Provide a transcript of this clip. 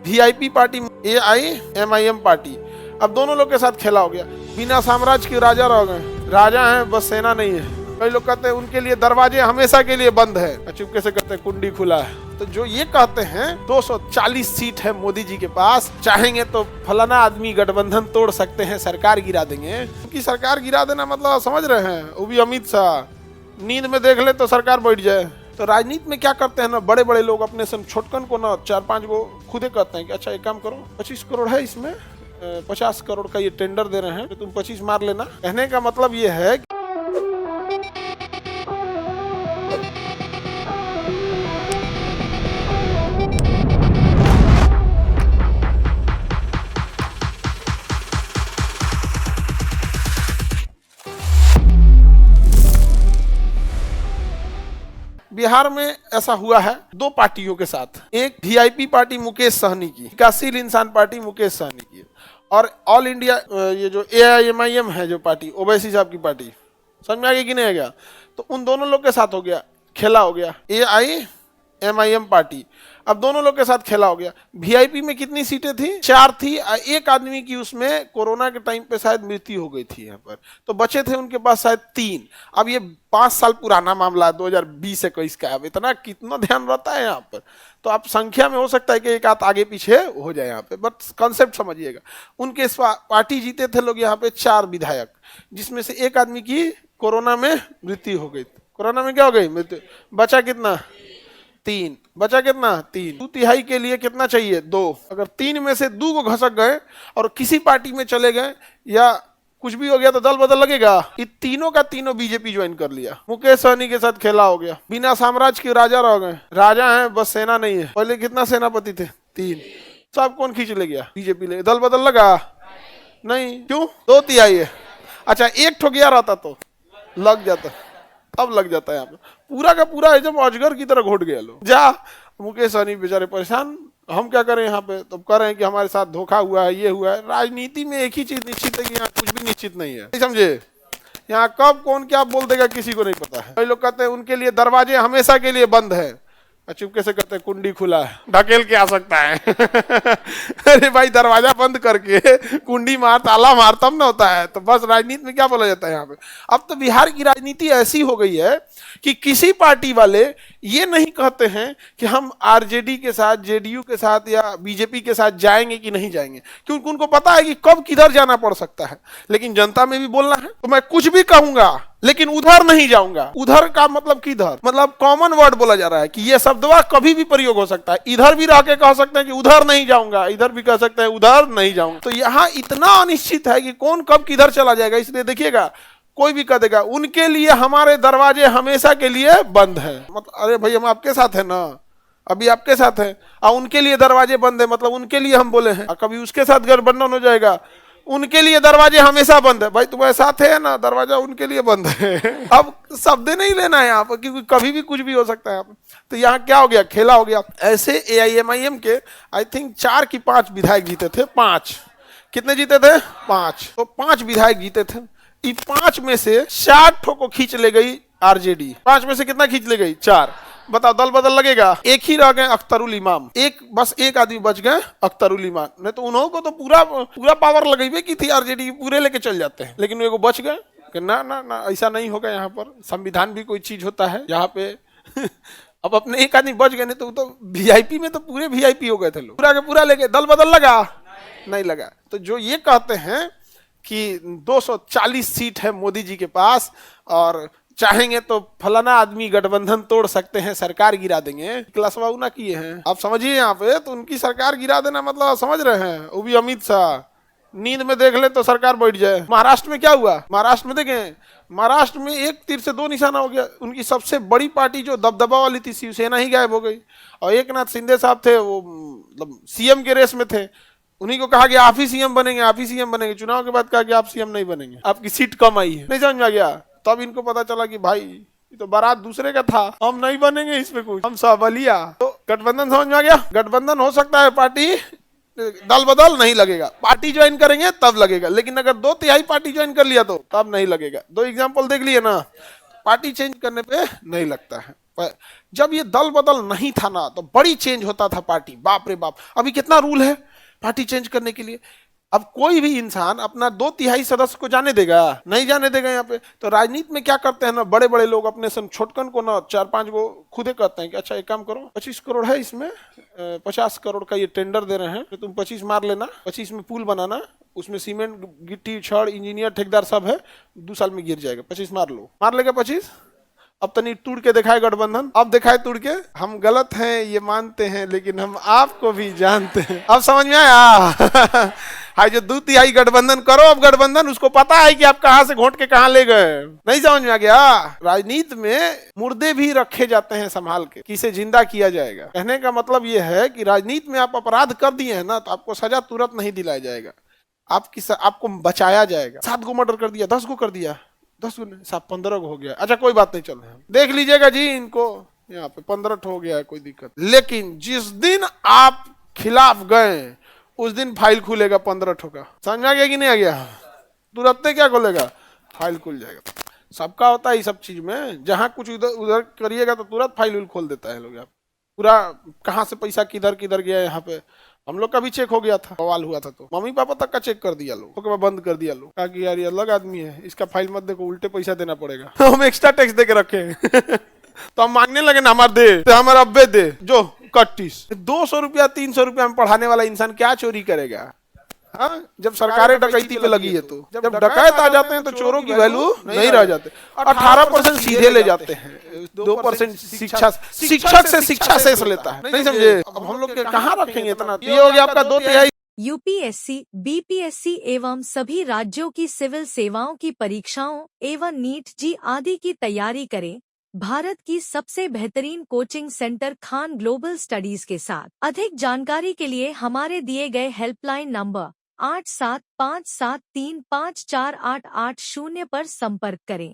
VIP party AIMIM party, अब दोनों लोग के साथ खेला हो गया। बिना साम्राज्य के राजा रह गए, राजा हैं बस सेना नहीं है। कई लोग कहते हैं उनके लिए दरवाजे हमेशा के लिए बंद है, चुपके से कहते हैं कुंडी खुला है। तो जो ये कहते हैं 240 सीट है मोदी जी के पास, चाहेंगे तो फलाना आदमी गठबंधन तोड़ सकते हैं, सरकार गिरा देंगे। क्योंकि सरकार गिरा देना मतलब समझ रहे हैं, वो भी अमित शाह नींद में देख ले तो सरकार बैठ जाए। तो राजनीति में क्या करते हैं ना, बड़े बड़े लोग अपने छोटकन को ना 4-5 को खुदे कहते हैं कि अच्छा एक काम करो, 25 करोड़ है इसमें, 50 करोड़ का ये टेंडर दे रहे हैं, तो तुम 25 मार लेना। कहने का मतलब ये है बिहार में ऐसा हुआ है 2 पार्टियों के साथ। एक वीआईपी पार्टी मुकेश सहनी की, विकासशील इंसान पार्टी मुकेश सहनी की, और ऑल इंडिया ये जो AIMIM है जो पार्टी, ओवैसी साहब की पार्टी, समझ में आ गया कि नहीं आ गया? तो उन दोनों लोग के साथ हो गया, खेला हो गया। AIMIM पार्टी, अब दोनों लोग के साथ खेला हो गया। वीआईपी में कितनी सीटें थी? 4 थी। एक आदमी की उसमें कोरोना के टाइम पे शायद मृत्यु हो गई थी यहाँ पर, तो बचे थे उनके पास शायद 3। अब ये 5 साल पुराना मामला, 2020-21 का। अब इतना कितना ध्यान रहता है यहाँ पर, तो आप संख्या में हो सकता है कि एक आध आगे पीछे हो जाए यहाँ पे, बट कंसेप्ट समझिएगा। उनके पार्टी जीते थे लोग यहाँ पे 4 विधायक, जिसमें से एक आदमी की कोरोना में मृत्यु हो गई। कोरोना में क्या हो गई? मृत्यु। बचा कितना? 3। बचा कितना? 3। 2/3 के लिए कितना चाहिए? 2। अगर 3 में से 2 को घसक गए और किसी पार्टी में चले गए या कुछ भी हो गया तो दल बदल लगेगा। ये तीनों का तीनों बीजेपी ज्वाइन कर लिया, मुकेश सहनी के साथ खेला हो गया। बिना साम्राज्य के राजा रह गए, राजा हैं बस सेना नहीं है। पहले कितना सेनापति थे? 3। सब कौन खींच ले गया? बीजेपी ले। दल बदल लगा? नहीं। क्यों? 2/3 है। अच्छा, एक ठो गया रहता तो लग जाता, अब लग जाता है यहाँ पे। पूरा का पूरा है जब अजगर की तरह घोट गया लोग। जा मुकेश सहनी बेचारे परेशान, हम क्या करें यहाँ पे? तो कह रहे हैं कि हमारे साथ धोखा हुआ है, ये हुआ है। राजनीति में एक ही चीज निश्चित है कि यहाँ कुछ भी निश्चित नहीं है, समझे? यहाँ कब कौन क्या बोल देगा किसी को नहीं पता है। कई लोग कहते हैं उनके लिए दरवाजे हमेशा के लिए बंद है, चुपके से कहते हैं कुंडी खुला है, ढकेल के आ सकता है। अरे भाई, दरवाजा बंद करके कुंडी मार, ताला मार, तब ना होता है। तो बस राजनीति में क्या बोला जाता है यहाँ पे। अब तो बिहार की राजनीति ऐसी हो गई है कि किसी पार्टी वाले ये नहीं कहते हैं कि हम आरजेडी के साथ, जेडीयू के साथ या बीजेपी के साथ जाएंगे कि नहीं जाएंगे, क्योंकि उनको पता है कि कब किधर जाना पड़ सकता है। लेकिन जनता में भी बोलना है तो मैं कुछ भी कहूंगा लेकिन उधर नहीं जाऊंगा। उधर का मतलब किधर, मतलब कॉमन वर्ड बोला जा रहा है कि ये शब्दवा कभी भी प्रयोग हो सकता है। इधर भी रह के कह सकते हैं कि उधर नहीं जाऊंगा, इधर भी कह सकते हैं उधर नहीं जाऊंगा। तो यहाँ इतना अनिश्चित है कि कौन कब किधर चला जाएगा। इसलिए देखिएगा, कोई भी कह देगा उनके लिए हमारे दरवाजे हमेशा के लिए बंद है। मतलब अरे भाई, हम आपके साथ है ना, अभी आपके साथ है, और उनके लिए दरवाजे बंद है, मतलब उनके लिए हम बोले हैं। कभी उसके साथ गठबंधन हो जाएगा, उनके लिए दरवाजे हमेशा बंद है। भाई तुम्हारे साथ है ना, दरवाजा उनके लिए बंद है। अब शब्द नहीं लेना है यहाँ पर, क्योंकि कभी भी कुछ भी हो सकता है यहाँ पर। तो यहाँ क्या हो गया? खेला हो गया। ऐसे AIMIM के आई थिंक 4 की 5 विधायक जीते थे। 5 कितने जीते थे? 5। तो 5 विधायक जीते थे। इन 5 में से 60 ठो को खींच ले गई आरजेडी। 5 में से कितना खींच ले गई? 4। बताओ, दल बदल लगेगा? एक ही रह गए, अख्तरुल इमाम। बस एक आदमी बच गए, अख्तरुल इमाम। नहीं तो उन्होंने को तो पूरा पावर लगेबे की थी, आरजेडी पूरे लेके चल जाते हैं। लेकिन वो बच गए कि ना ना ना, ऐसा नहीं होगा। यहाँ पर संविधान भी कोई चीज होता है यहाँ पे। अब अपने एक आदमी बच गए, नहीं तो वीआईपी में तो पूरे वीआईपी हो गए थे लोग, पूरा के पूरा लेके। दल बदल लगा? नहीं लगा। तो जो ये कहते हैं कि 240 सीट है मोदी जी के पास और चाहेंगे तो फलाना आदमी गठबंधन तोड़ सकते हैं, सरकार गिरा देंगे, क्लासवा ना किए हैं। आप समझिए यहाँ पे, तो उनकी सरकार गिरा देना मतलब समझ रहे हैं, वो भी अमित शाह नींद में देख ले तो सरकार बैठ जाए। महाराष्ट्र में क्या हुआ? महाराष्ट्र में देखें, महाराष्ट्र में एक तीर से 2 निशाना हो गया। उनकी सबसे बड़ी पार्टी जो दबदबा वाली थी, शिवसेना, ही गायब हो गई। और एकनाथ शिंदे साहब थे, वो मतलब सीएम के रेस में थे। उन्हीं को कहा कि आप ही सीएम बनेंगे, आप ही सीएम बनेंगे। चुनाव के बाद कहा कि आप सीएम नहीं बनेंगे, आपकी सीट कम आई है। नहीं समझ में आ गया? तब इनको पता चला कि भाई ये तो बारात दूसरे का था, हम नहीं बनेंगे इसमें कुछ, हम सबलिया। तो गठबंधन समझ में आ गया? गठबंधन हो सकता है, पार्टी दल बदल नहीं लगेगा। पार्टी ज्वाइन करेंगे तब लगेगा, लेकिन अगर 2/3 पार्टी ज्वाइन कर लिया तो तब नहीं लगेगा। 2 एग्जाम्पल देख लिए ना, पार्टी चेंज करने पे नहीं लगता है। जब ये दल बदल नहीं था ना तो बड़ी चेंज होता था पार्टी, बाप रे बाप। अभी कितना रूल है पार्टी चेंज करने के लिए। अब कोई भी इंसान अपना 2/3 सदस्य को जाने देगा? नहीं जाने देगा। यहाँ पे तो राजनीति में क्या करते हैं ना, बड़े बड़े लोग अपने छोटकन को ना 4-5 को खुदे कहते हैं कि अच्छा एक काम करो, 25 करोड़ है इसमें, 50 करोड़ का ये टेंडर दे रहे हैं, तो तुम 25 मार लेना, 25 में पुल बनाना, उसमें सीमेंट गिट्टी छड़ इंजीनियर ठेकेदार सब है, 2 साल में गिर जाएगा, 25 मार लो। मार लेगा 25। अब तनी तोड़ के दिखाए गठबंधन, अब दिखाए तोड़ के, हम गलत हैं ये मानते हैं लेकिन हम आपको भी जानते हैं। अब समझ में आया? हाय जो 2/3 गठबंधन करो, अब गठबंधन उसको पता है कि आप कहां से घोट के कहां ले गए। नहीं समझ में आ गया? राजनीति में मुर्दे भी रखे जाते हैं संभाल के, किसे जिंदा किया जाएगा। कहने का मतलब यह है कि राजनीति में आप अपराध कर दिए हैं ना तो आपको सजा तुरंत नहीं दिलाया जाएगा, आपको बचाया जाएगा। 7 गो मर्डर कर दिया, 10 गो कर दिया, 10 गो नहीं साहब 15 गो हो गया, अच्छा कोई बात नहीं, चल रहे देख लीजिएगा जी इनको, यहाँ पे 15 हो गया है, कोई दिक्कत। लेकिन जिस दिन आप खिलाफ गए उस दिन फाइल खुलेगा 15 का। समझ में आ गया कि नहीं आ गया? तुरंत क्या खुलेगा? फाइल खुल जाएगा। सबका होता है इस सब चीज में, जहां कुछ उधर उधर करिएगा तो तुरंत फाइल खोल देता है लोग। पूरा कहाँ से पैसा किधर किधर गया, यहाँ पे हम लोग का भी चेक हो गया था, बवाल हुआ था तो मम्मी पापा तक का चेक कर दिया लोग, तो बंद कर दिया लोग, कहा कि यार ये अलग आदमी है, इसका फाइल मत देखो, उल्टे पैसा देना पड़ेगा। हम एक्स्ट्रा टैक्स दे के रखे तो हम मांगने लगे ना, हमारे दे तो हमारे अब्बे दे जो 200 रुपया 300 रुपया में पढ़ाने वाला इंसान क्या चोरी करेगा? हाँ, जब सरकारें डकैती पे लगी है तो जब डकैत आ जाते हैं तो चोरों की वैल्यू नहीं रह जाते। 18% सीधे ले जाते हैं, 2% शिक्षक से शिक्षा शेष लेता है। नहीं समझे? अब हम लोग कहाँ रखेंगे इतना? ये हो गया आपका 2/3। यूपीएससी, बीपीएससी एवं सभी राज्यों की सिविल सेवाओं की परीक्षाओं एवं नीट जी आदि की तैयारी करें भारत की सबसे बेहतरीन coaching centre Khan global studies के साथ। अधिक जानकारी के लिए हमारे दिए गए हेल्पलाइन नंबर 8757354880 पर संपर्क करें।